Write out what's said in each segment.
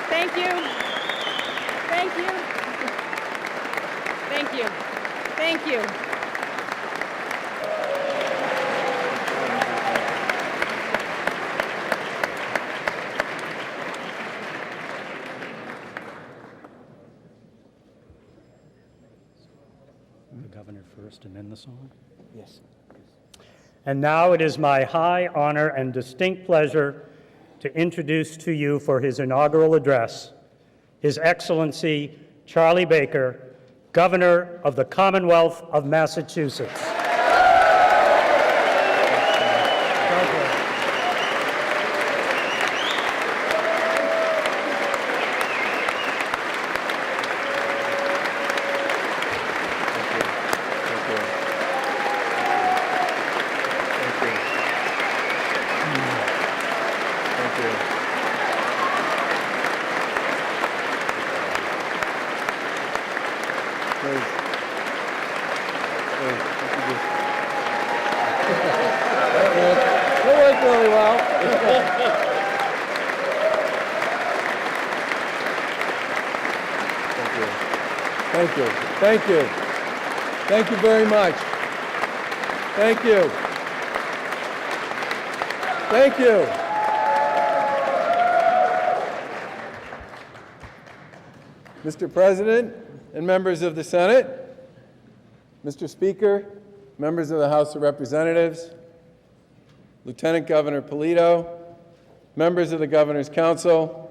Thank you. Thank you. Thank you. Thank you. The governor first and then the song? Yes. And now it is my high honor and distinct pleasure to introduce to you for his inaugural address, His Excellency Charlie Baker, Governor of the Commonwealth of Massachusetts. That worked really well. Thank you. Thank you. Thank you very much. Thank you. Thank you. Mr. President and members of the Senate, Mr. Speaker, members of the House of Representatives, Lieutenant Governor Polito, members of the Governor's Council,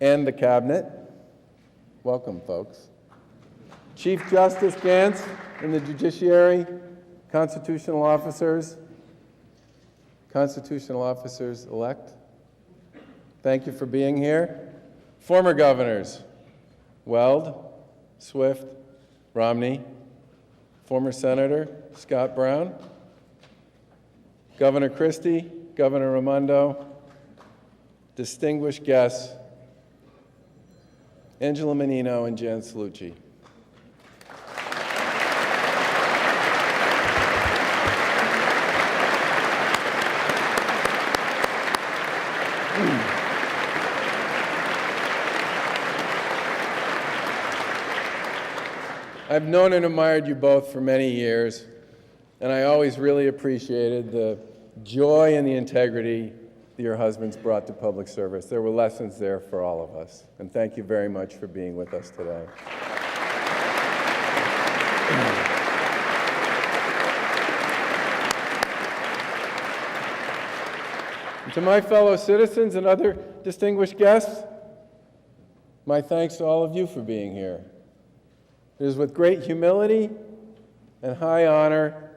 and the Cabinet. Welcome, folks. Chief Justice Gantz and the Judiciary, constitutional officers-elect, thank you for being here. Former governors, Weld, Swift, Romney, former Senator Scott Brown, Governor Christie, Governor Raimondo, distinguished guests, Angela Menino and Jan Salucci. I've known and admired you both for many years, and I always really appreciated the joy and the integrity that your husbands brought to public service. There were lessons there for all of us, and thank you very much for being with us today. And to my fellow citizens and other distinguished guests, my thanks to all of you for being here. It is with great humility and high honor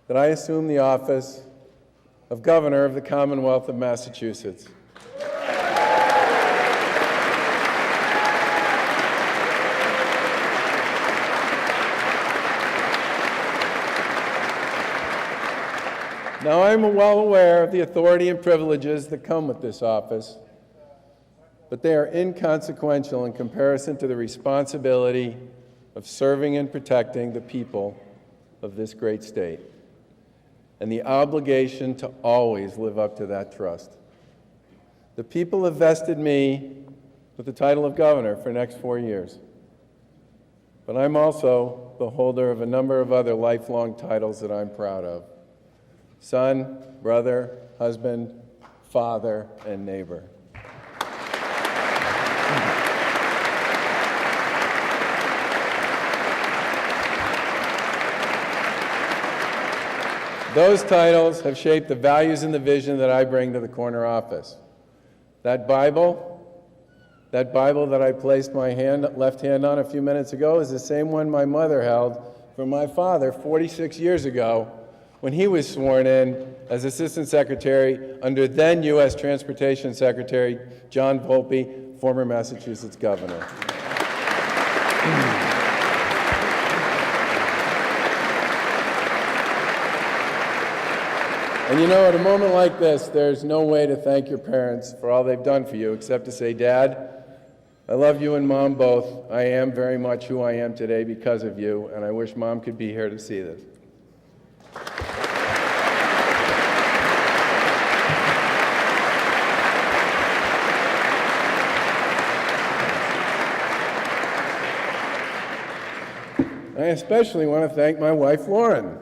that I assume the office of Governor of the Commonwealth of Massachusetts. Now, I'm well aware of the authority and privileges that come with this office, but they are inconsequential in comparison to the responsibility of serving and protecting the people of this great state, and the obligation to always live up to that trust. The people have vested me with the title of governor for the next 4 years, but I'm also the holder of a number of other lifelong titles that I'm proud of: son, brother, husband, father, and neighbor. Those titles have shaped the values and the vision that I bring to the corner office. That Bible That Bible that I placed my left hand on a few minutes ago is the same one my mother held for my father 46 years ago when he was sworn in as Assistant Secretary under then U.S. Transportation Secretary John Volpe, former Massachusetts governor. And you know, at a moment like this, there's no way to thank your parents for all they've done for you except to say, Dad, I love you and Mom both. I am very much who I am today because of you, and I wish Mom could be here to see this. I especially want to thank my wife, Lauren.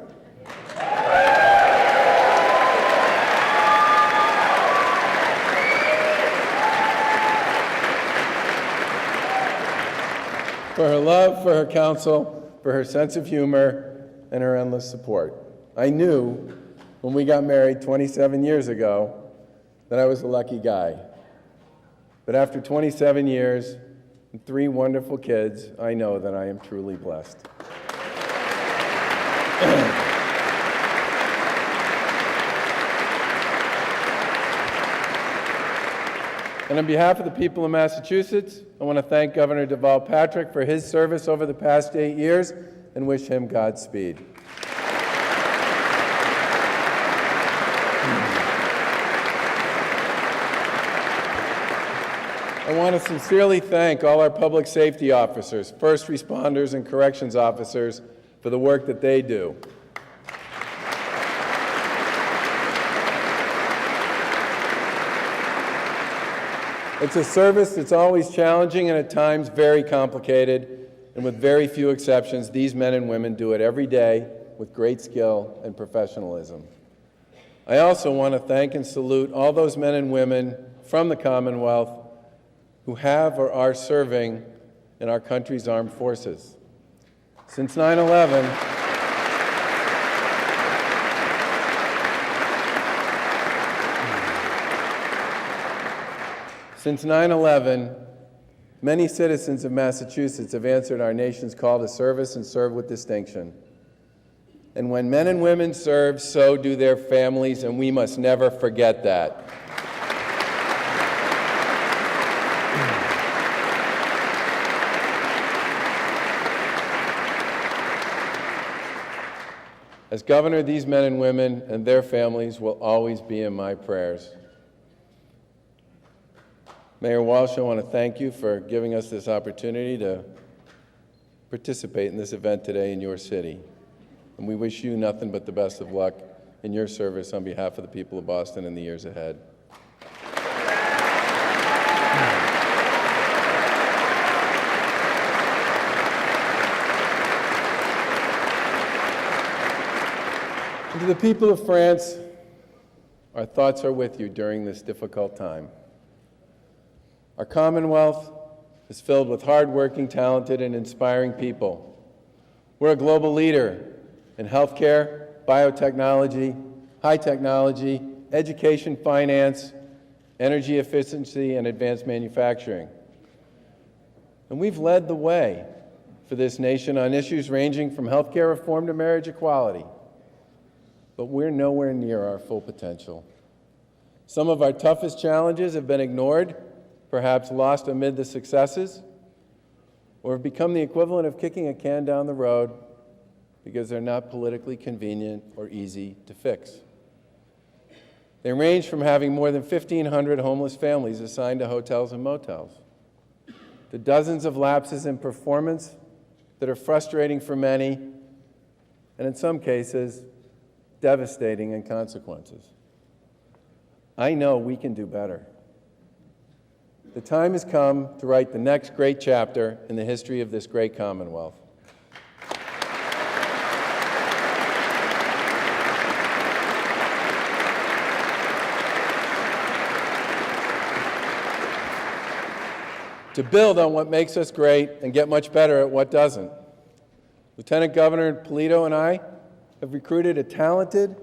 For her love, for her counsel, for her sense of humor, and her endless support. I knew when we got married 27 years ago that I was a lucky guy. But after 27 years and 3 wonderful kids, I know that I am truly blessed. And on behalf of the people of Massachusetts, I want to thank Governor Deval Patrick for his service over the past 8 years and wish him Godspeed. I want to sincerely thank all our public safety officers, first responders, and corrections officers for the work that they do. It's a service that's always challenging and at times very complicated, and with very few exceptions, these men and women do it every day with great skill and professionalism. I also want to thank and salute all those men and women from the Commonwealth who have or are serving in our country's armed forces. Since 9/11, many citizens of Massachusetts have answered our nation's call to service and serve with distinction. And when men and women serve, so do their families, and we must never forget that. As governor, these men and women and their families will always be in my prayers. Mayor Walsh, I want to thank you for giving us this opportunity to participate in this event today in your city. And we wish you nothing but the best of luck in your service on behalf of the people of Boston in the years ahead. And to the people of France, our thoughts are with you during this difficult time. Our Commonwealth is filled with hardworking, talented, and inspiring people. We're a global leader in healthcare, biotechnology, high technology, education, finance, energy efficiency, and advanced manufacturing. And we've led the way for this nation on issues ranging from healthcare reform to marriage equality. But we're nowhere near our full potential. Some of our toughest challenges have been ignored, perhaps lost amid the successes, or have become the equivalent of kicking a can down the road because they're not politically convenient or easy to fix. They range from having more than 1,500 homeless families assigned to hotels and motels, to dozens of lapses in performance that are frustrating for many, and in some cases, devastating in consequences. I know we can do better. The time has come to write the next great chapter in the history of this great Commonwealth. To build on what makes us great and get much better at what doesn't. Lieutenant Governor Polito and I have recruited a talented,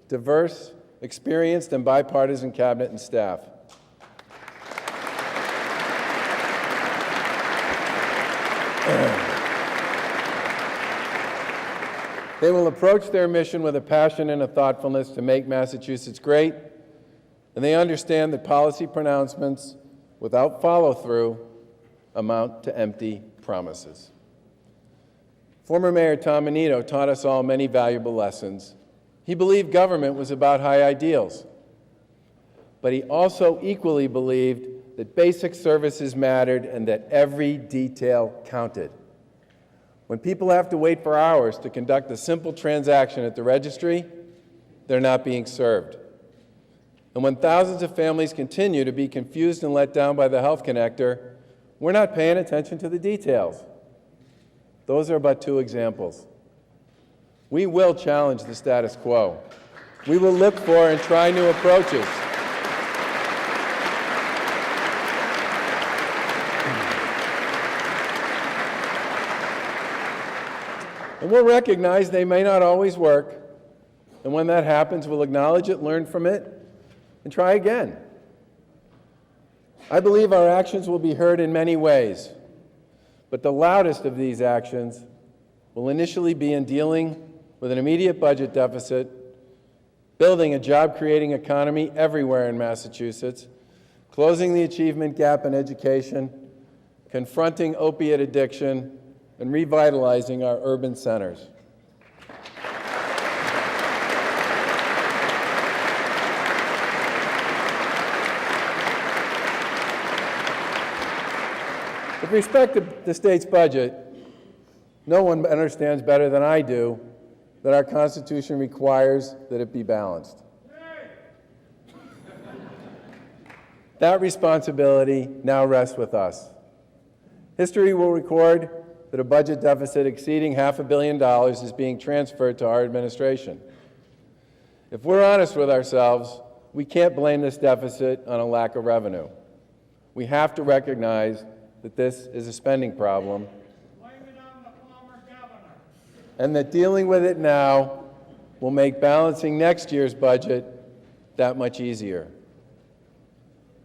diverse, experienced, and bipartisan cabinet and staff. They will approach their mission with a passion and a thoughtfulness to make Massachusetts great, and they understand that policy pronouncements without follow-through amount to empty promises. Former Mayor Tom Menino taught us all many valuable lessons. He believed government was about high ideals, but he also equally believed that basic services mattered and that every detail counted. When people have to wait for hours to conduct a simple transaction at the registry, they're not being served. And when thousands of families continue to be confused and let down by the health connector, we're not paying attention to the details. Those are but two examples. We will challenge the status quo. We will look for and try new approaches. And we'll recognize they may not always work. And when that happens, we'll acknowledge it, learn from it, and try again. I believe our actions will be heard in many ways, but the loudest of these actions will initially be in dealing with an immediate budget deficit, building a job-creating economy everywhere in Massachusetts, closing the achievement gap in education, confronting opiate addiction, and revitalizing our urban centers. With respect to the state's budget, no one understands better than I do that our Constitution requires that it be balanced. That responsibility now rests with us. History will record that a budget deficit exceeding $500 million is being transferred to our administration. If we're honest with ourselves, we can't blame this deficit on a lack of revenue. We have to recognize that this is a spending problem, and that dealing with it now will make balancing next year's budget that much easier.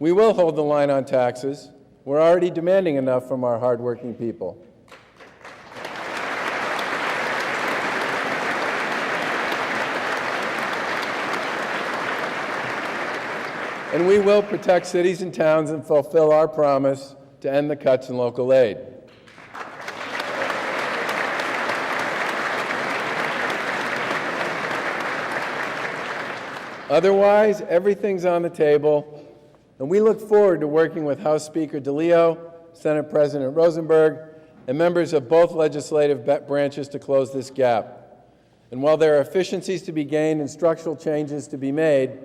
We will hold the line on taxes. We're already demanding enough from our hardworking people. And we will protect cities and towns and fulfill our promise to end the cuts in local aid. Otherwise, everything's on the table, and we look forward to working with House Speaker DeLeo, Senate President Rosenberg, and members of both legislative branches to close this gap. And while there are efficiencies to be gained and structural changes to be made,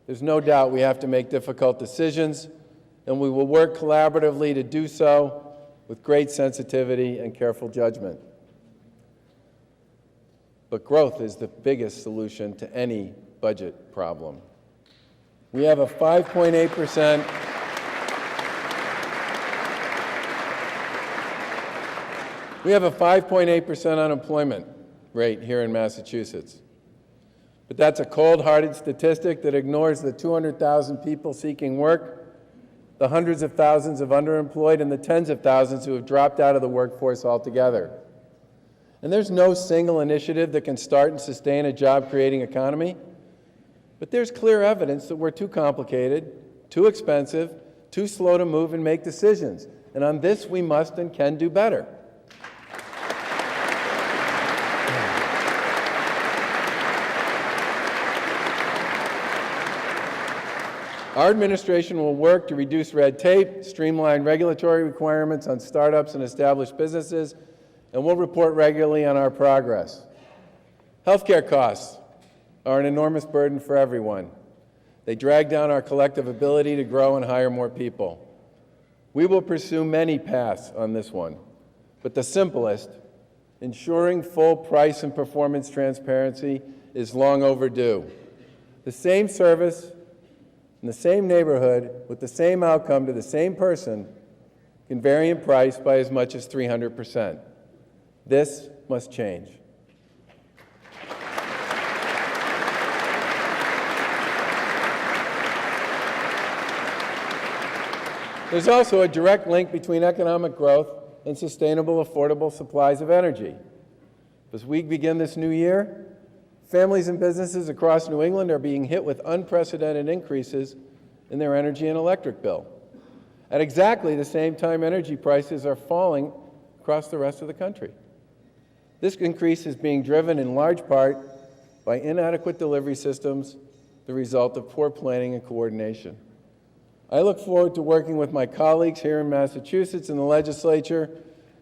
there's no doubt we have to make difficult decisions, and we will work collaboratively to do so with great sensitivity and careful judgment. But growth is the biggest solution to any budget problem. We have a 5.8% unemployment rate here in Massachusetts. But that's a cold-hearted statistic that ignores the 200,000 people seeking work, the hundreds of thousands of underemployed, and the tens of thousands who have dropped out of the workforce altogether. And there's no single initiative that can start and sustain a job-creating economy, but there's clear evidence that we're too complicated, too expensive, too slow to move and make decisions. And on this, we must and can do better. Our administration will work to reduce red tape, streamline regulatory requirements on startups and established businesses, and we'll report regularly on our progress. Healthcare costs are an enormous burden for everyone. They drag down our collective ability to grow and hire more people. We will pursue many paths on this one, but the simplest, ensuring full price and performance transparency, is long overdue. The same service in the same neighborhood with the same outcome to the same person can vary in price by as much as 300%. This must change. There's also a direct link between economic growth and sustainable, affordable supplies of energy. As we begin this new year, families and businesses across New England are being hit with unprecedented increases in their energy and electric bill. At exactly the same time, energy prices are falling across the rest of the country. This increase is being driven in large part by inadequate delivery systems, the result of poor planning and coordination. I look forward to working with my colleagues here in Massachusetts in the legislature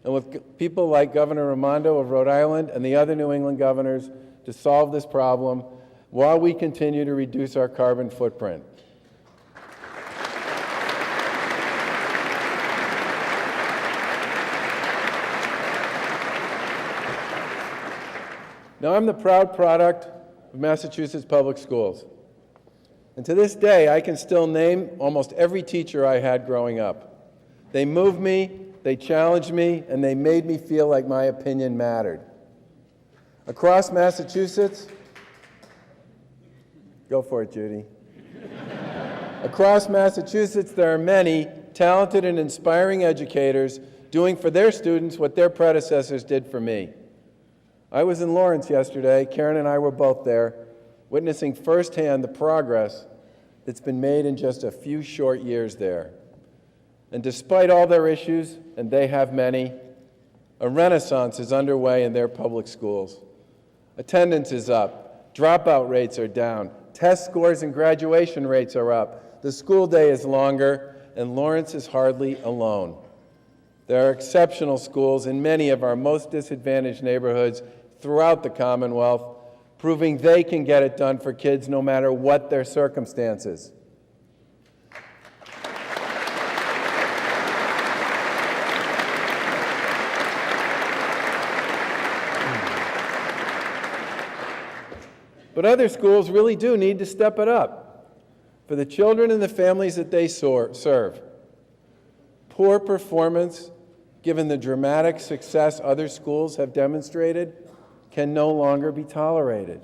and with people like Governor Raimondo of Rhode Island and the other New England governors to solve this problem while we continue to reduce our carbon footprint. Now, I'm the proud product of Massachusetts public schools. And to this day, I can still name almost every teacher I had growing up. They moved me, they challenged me, and they made me feel like my opinion mattered. Across Massachusetts, go for it, Judy. Across Massachusetts, there are many talented and inspiring educators doing for their students what their predecessors did for me. I was in Lawrence yesterday. Karen and I were both there, witnessing firsthand the progress that's been made in just a few short years there. And despite all their issues, and they have many, a renaissance is underway in their public schools. Attendance is up, dropout rates are down, test scores and graduation rates are up, the school day is longer, and Lawrence is hardly alone. There are exceptional schools in many of our most disadvantaged neighborhoods throughout the Commonwealth, proving they can get it done for kids no matter what their circumstances. But other schools really do need to step it up for the children and the families that they serve. Poor performance, given the dramatic success other schools have demonstrated, can no longer be tolerated.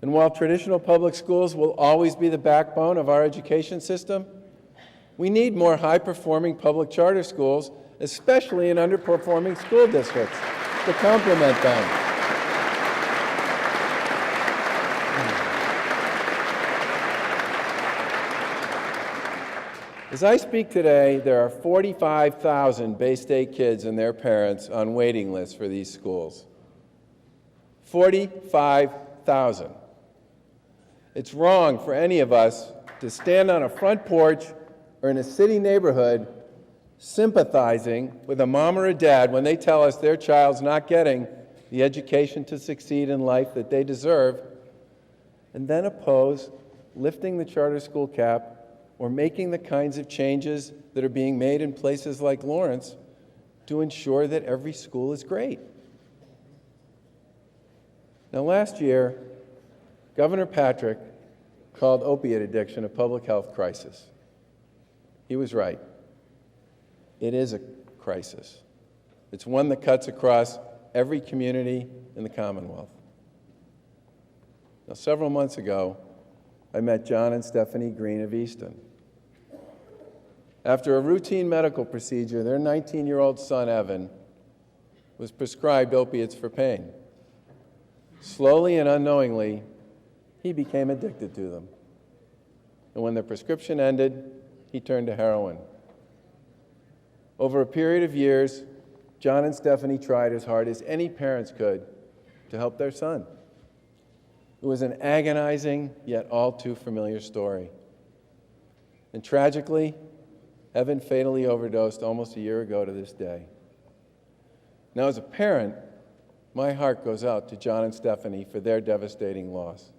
And while traditional public schools will always be the backbone of our education system, we need more high-performing public charter schools, especially in underperforming school districts, to complement them. As I speak today, there are 45,000 Bay State kids and their parents on waiting lists for these schools. 45,000. It's wrong for any of us to stand on a front porch or in a city neighborhood sympathizing with a mom or a dad when they tell us their child's not getting the education to succeed in life that they deserve, and then oppose lifting the charter school cap or making the kinds of changes that are being made in places like Lawrence to ensure that every school is great. Now, last year, Governor Patrick called opiate addiction a public health crisis. He was right. It is a crisis. It's one that cuts across every community in the Commonwealth. Now, several months ago, I met John and Stephanie Green of Easton. After a routine medical procedure, their 19-year-old son, Evan, was prescribed opiates for pain. Slowly and unknowingly, he became addicted to them. And when the prescription ended, he turned to heroin. Over a period of years, John and Stephanie tried as hard as any parents could to help their son. It was an agonizing, yet all too familiar story. And tragically, Evan fatally overdosed almost a year ago to this day. Now, as a parent, my heart goes out to John and Stephanie for their devastating loss.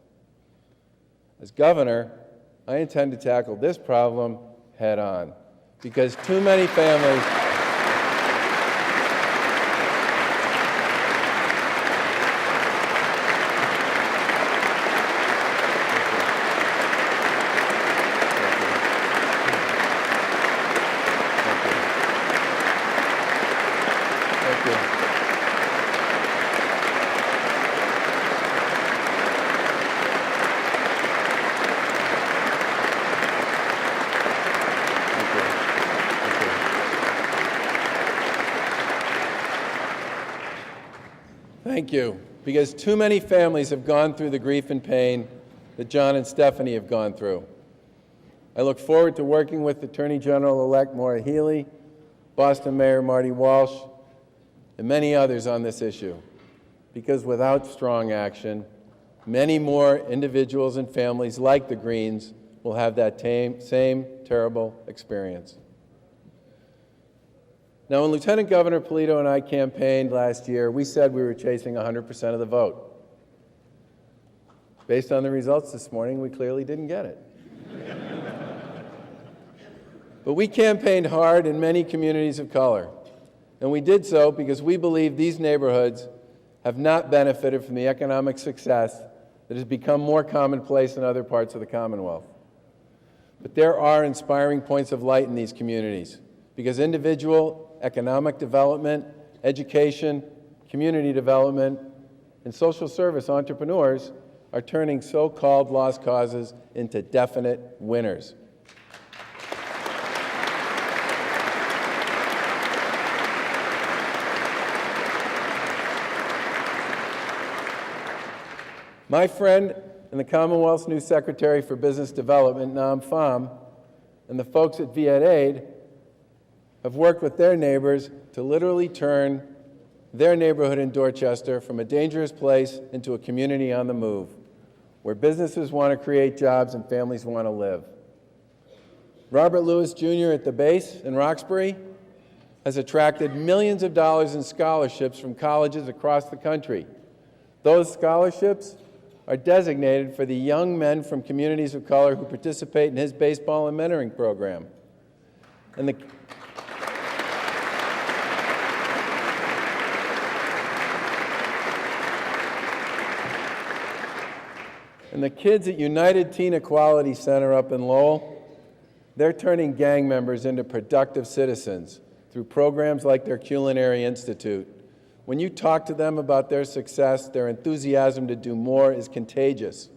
As governor, I intend to tackle this problem head on, because too many families Thank you, because too many families have gone through the grief and pain that John and Stephanie have gone through. I look forward to working with Attorney General-elect Maura Healey, Boston Mayor Marty Walsh, and many others on this issue, because without strong action, many more individuals and families like the Greens will have that same terrible experience. Now, when Lieutenant Governor Polito and I campaigned last year, we said we were chasing 100% of the vote. Based on the results this morning, we clearly didn't get it. But we campaigned hard in many communities of color, and we did so because we believe these neighborhoods have not benefited from the economic success that has become more commonplace in other parts of the Commonwealth. But there are inspiring points of light in these communities, because individual economic development, education, community development, and social service entrepreneurs are turning so-called lost causes into definite winners. My friend and the Commonwealth's new Secretary for Business Development, Nam Pham, and the folks at Viet Aid have worked with their neighbors to literally turn their neighborhood in Dorchester from a dangerous place into a community on the move, where businesses want to create jobs and families want to live. Robert Lewis Jr. at the base in Roxbury has attracted millions of dollars in scholarships from colleges across the country. Those scholarships are designated for the young men from communities of color who participate in his baseball and mentoring program. And the kids at United Teen Equality Center up in Lowell, they're turning gang members into productive citizens through programs like their Culinary Institute. When you talk to them about their success, their enthusiasm to do more is contagious.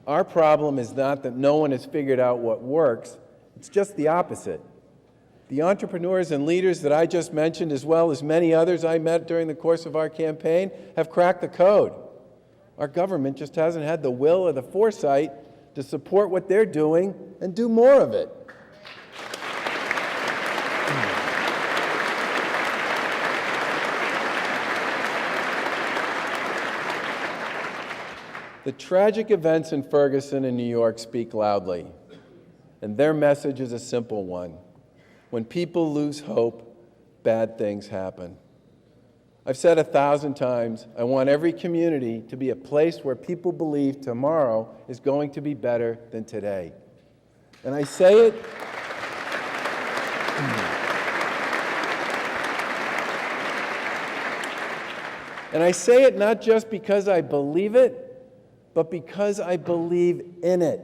Our problem is not that no one has figured out what works, it's just the opposite. The entrepreneurs and leaders that I just mentioned, as well as many others I met during the course of our campaign, have cracked the code. Our government just hasn't had the will or the foresight to support what they're doing and do more of it. The tragic events in Ferguson and New York speak loudly, and their message is a simple one. When people lose hope, bad things happen. I've said 1,000 times, I want every community to be a place where people believe tomorrow is going to be better than today. And I say it not just because I believe it, but because I believe in it.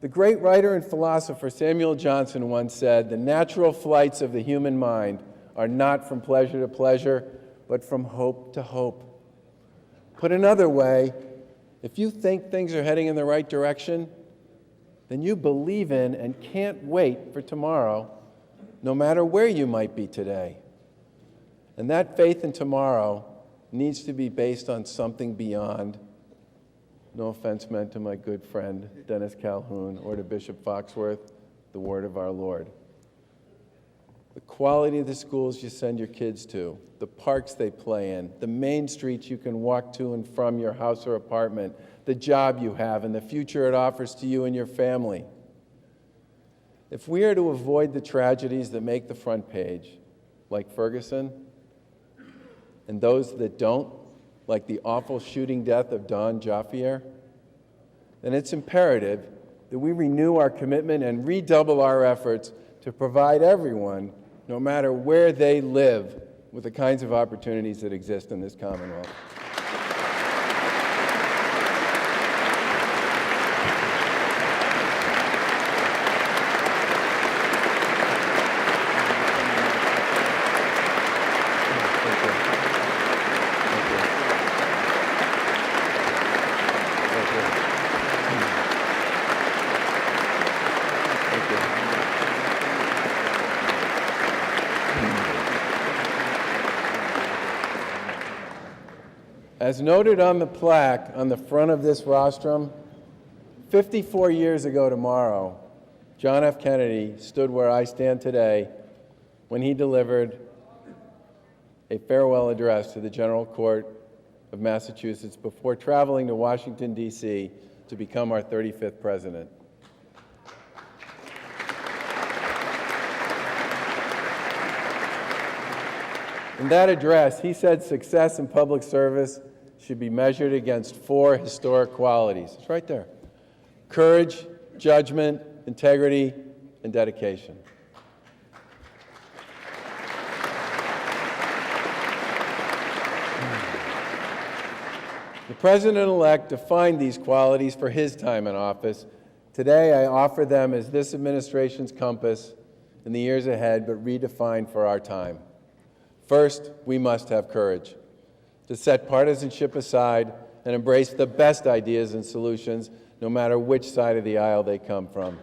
The great writer and philosopher Samuel Johnson once said, "The natural flights of the human mind are not from pleasure to pleasure, but from hope to hope." Put another way, if you think things are heading in the right direction, then you believe in and can't wait for tomorrow, no matter where you might be today. And that faith in tomorrow needs to be based on something beyond, no offense meant to my good friend Dennis Calhoun or to Bishop Foxworth, the word of our Lord. The quality of the schools you send your kids to, the parks they play in, the main streets you can walk to and from your house or apartment, the job you have, and the future it offers to you and your family. If we are to avoid the tragedies that make the front page, like Ferguson, and those that don't, like the awful shooting death of Don Jaffier, then it's imperative that we renew our commitment and redouble our efforts to provide everyone, no matter where they live, with the kinds of opportunities that exist in this Commonwealth. As noted on the plaque on the front of this rostrum, 54 years ago tomorrow, John F. Kennedy stood where I stand today when he delivered a farewell address to the General Court of Massachusetts before traveling to Washington, D.C. to become our 35th president. In that address, he said success in public service should be measured against 4 historic qualities. It's right there: courage, judgment, integrity, and dedication. The President-elect defined these qualities for his time in office. Today, I offer them as this administration's compass in the years ahead, but redefined for our time. First, we must have courage to set partisanship aside and embrace the best ideas and solutions, no matter which side of the aisle they come from.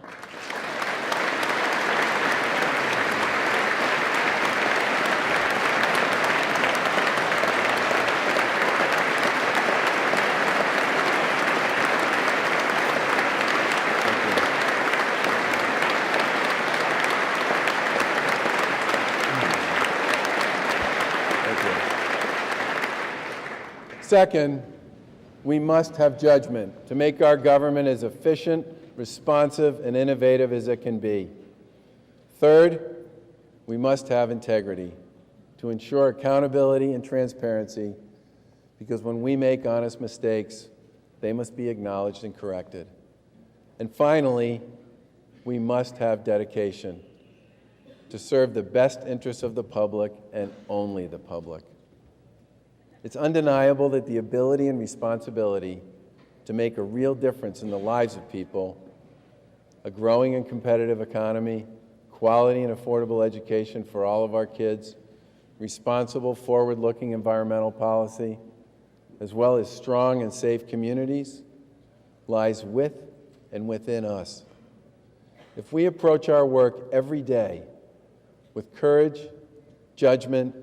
Second, we must have judgment to make our government as efficient, responsive, and innovative as it can be. Third, we must have integrity to ensure accountability and transparency, because when we make honest mistakes, they must be acknowledged and corrected. And finally, we must have dedication to serve the best interests of the public and only the public. It's undeniable that the ability and responsibility to make a real difference in the lives of people, a growing and competitive economy, quality and affordable education for all of our kids, responsible, forward-looking environmental policy, as well as strong and safe communities, lies with and within us. If we approach our work every day with courage, judgment,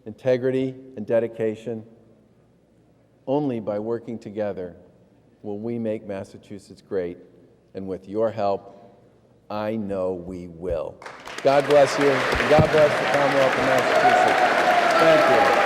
integrity, and dedication, only by working together will we make Massachusetts great. And with your help, I know we will. God bless you, and God bless the Commonwealth of Massachusetts. Thank you.